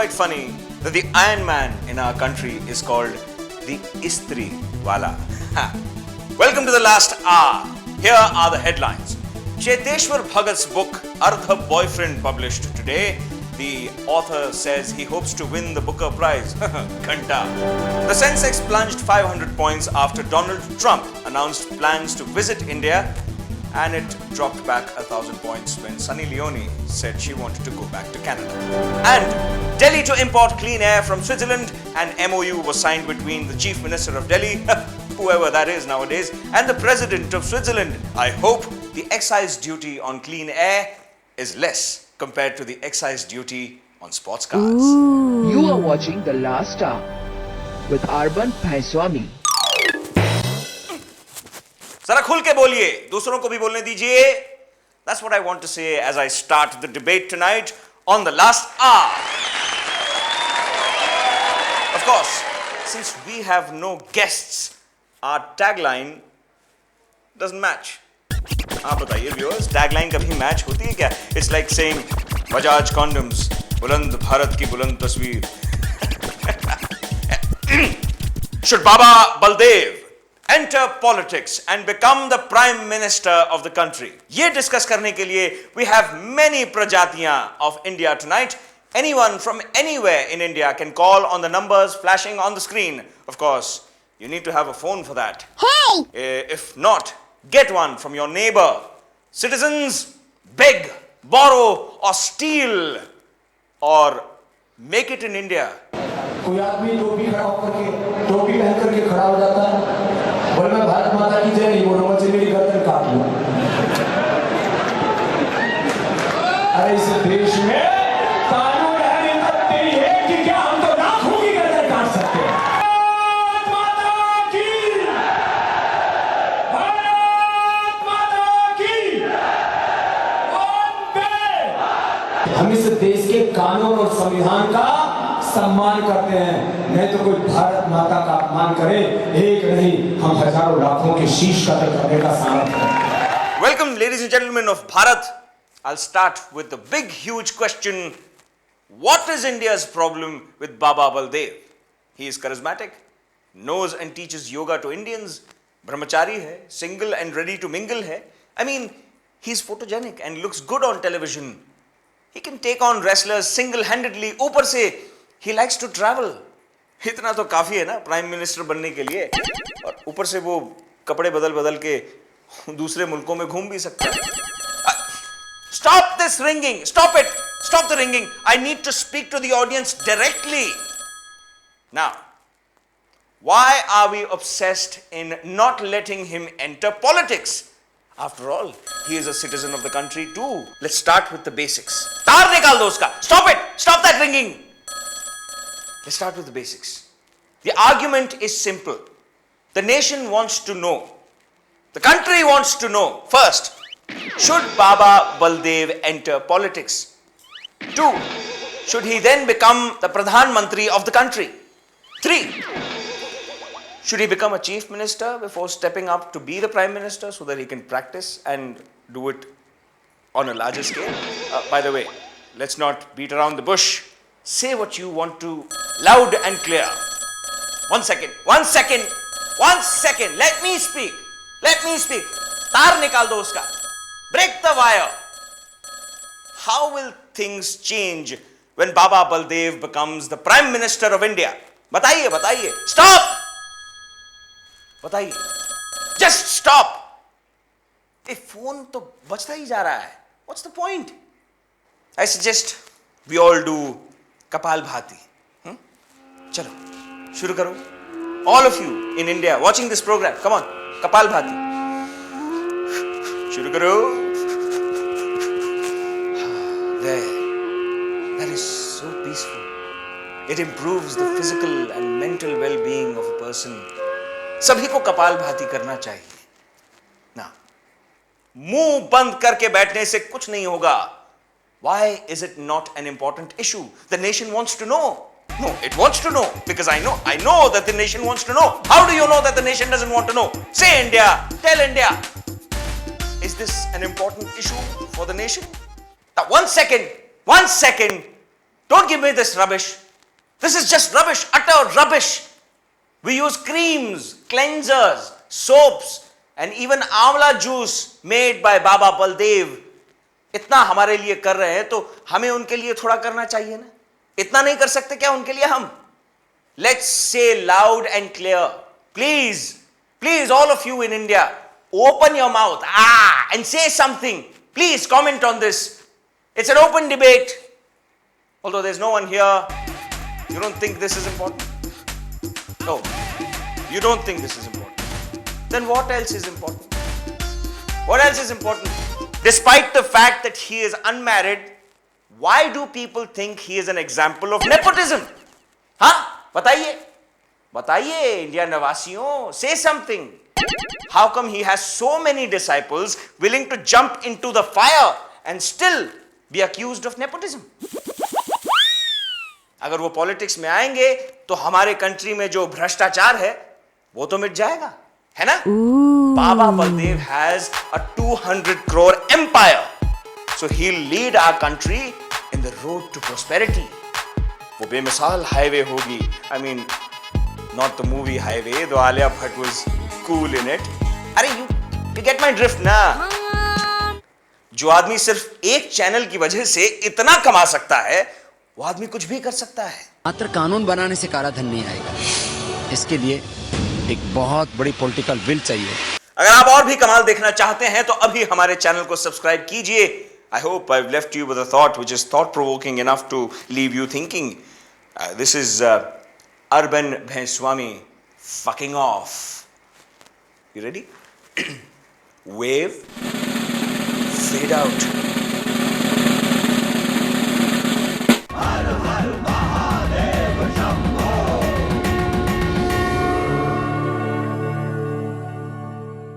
quite funny that the Iron Man in our country is called the Istri Wala. Welcome to the last hour. Here are the headlines. Cheteshwar Bhagat's book Ardha Boyfriend published today. The author says he hopes to win the Booker Prize. Ghanta. The Sensex plunged 500 points after Donald Trump announced plans to visit India, and it dropped back 1,000 points when Sunny Leone said she wanted to go back to Canada. And Delhi to import clean air from Switzerland. An MOU was signed between the Chief Minister of Delhi, whoever that is nowadays, and the President of Switzerland. I hope the excise duty on clean air is less compared to the excise duty on sports cars. You are watching The Last Hour with Arban Bhaiswami. जरा खुल के बोलिए, दूसरों को भी बोलने दीजिए. That's what I want to say as I start the debate tonight on The Last Hour. Of course, since we have no guests, our tagline doesn't match. आप बताइए viewers, tagline कभी match होती है क्या? It's like saying Bajaj condoms, बुलंद भारत की बुलंद तस्वीर. Should Baba Baldev enter politics and become the Prime Minister of the country? ये discuss करने के लिए we have many prajatiyan of India tonight. Anyone from anywhere in India can call on the numbers flashing on the screen. Of course, you need to have a phone for that. Hey! If not, get one from your neighbor. Citizens, beg, borrow or steal or make it in India. कोई आदमी टोपी खड़ा होकर के टोपी पहन करके खड़ा हो जाता है, बोले मैं भारत माता की जय नहीं बोलूंगा, चलिए मेरी गर्दन काट लो. अरे इस देश में कानून है, इज्जत तेरी है कि क्या हम तो लाखों की गर्दन काट सकते हैं. भारत माता की, भारत माता की, वंदे. हम इस देश के कानून और संविधान का सम्मान करते हैं, नहीं तो कोई भारत माता का अपमान करे, एक नहीं हम हजारों लाखों के शीश कदर करने का सामर्थ्य है. Welcome, ladies and gentlemen of Bharat. I'll start with the big, huge question. What is India's problem with Baba Baldev? He is charismatic, knows and teaches yoga to Indians, brahmachari hai, single and ready to mingle hai. I mean, he's photogenic and looks good on television. He can take on wrestlers single-handedly. ऊपर से he likes to travel. इतना तो काफी है ना prime minister बनने के लिए, और ऊपर से वो कपड़े बदल बदल के दूसरे मुल्कों में घूम भी सकता है. Stop this ringing. Stop it. Stop the ringing. I need to speak to the audience directly. Now, why are we obsessed in not letting him enter politics? After all, he is a citizen of the country too. Let's start with the basics. तार निकाल दो उसका. Stop it. Stop that ringing. Let's start with the basics. The argument is simple. The nation wants to know. The country wants to know. First, should Baba Baldev enter politics? 2, should he then become the Pradhan Mantri of the country? 3, should he become a chief minister before stepping up to be the prime minister so that he can practice and do it on a larger scale? By the way, let's not beat around the bush. Say what you want to, loud and clear. 1 second. Let me speak. तार निकाल दो उसका. Break the wire. How will things change when Baba Baldev becomes the Prime Minister of India? बताइए. Stop. बताइए. Just stop. ये phone तो बजता ही जा रहा है. What's the point? I suggest we all do Kapal Bhati. चलो, शुरू करो. All of you in India watching this program, come on, Kapal Bhati. शुरू करो. There. That is so peaceful. It improves the physical and mental well-being of a person. सभी को कपाल भाती करना चाहिए. ना, मुंह बंद करके बैठने से कुछ नहीं होगा. Why is it not an important issue? The nation wants to know. No, it wants to know because I know that the nation wants to know. How do you know that the nation doesn't want to know? Say India, tell India. Is this an important issue for the nation? Now, one second. Don't give me this rubbish. This is just rubbish, utter rubbish. We use creams, cleansers, soaps, and even amla juice made by Baba Baldev. इतना हमारे लिए कर रहे हैं तो हमें उनके लिए थोड़ा करना चाहिए ना. इतना नहीं कर सकते क्या उनके लिए हम? Let's say loud and clear. Please, please, all of you in India, open your mouth and say something. Please comment on this. It's an open debate. Although there's no one here, you don't think this is important? No, you don't think this is important. Then what else is important? What else is important? Despite the fact that he is unmarried, why do people think he is an example of nepotism? हाँ, बताइए, बताइए India निवासियों, say something. How come he has so many disciples willing to jump into the fire and still be accused of nepotism? अगर वो politics में आएंगे तो हमारे कंट्री में जो भ्रष्टाचार है वो तो मिट जाएगा, है ना? Baba Baldev has a 200 crore empire, so he'll lead our country in the road to prosperity. वो बेमिसाल हाईवे होगी. I mean, not the movie Highway, though Alia Bhatt was cool in it. अरे you get my drift ना? जो आदमी सिर्फ एक channel की वजह से इतना कमा सकता है, वो आदमी कुछ भी कर सकता है. मात्र कानून बनाने से काराधन नहीं आएगा. इसके लिए एक बहुत बड़ी पॉलिटिकल विल चाहिए. अगर आप और भी कमाल देखना चाहते हैं तो अभी हमारे चैनल को सब्सक्राइब कीजिए. I hope I've left you with a thought which is thought-provoking enough to leave you thinking. This is Arban Bhaiswami fucking off. You ready? Wave, fade out.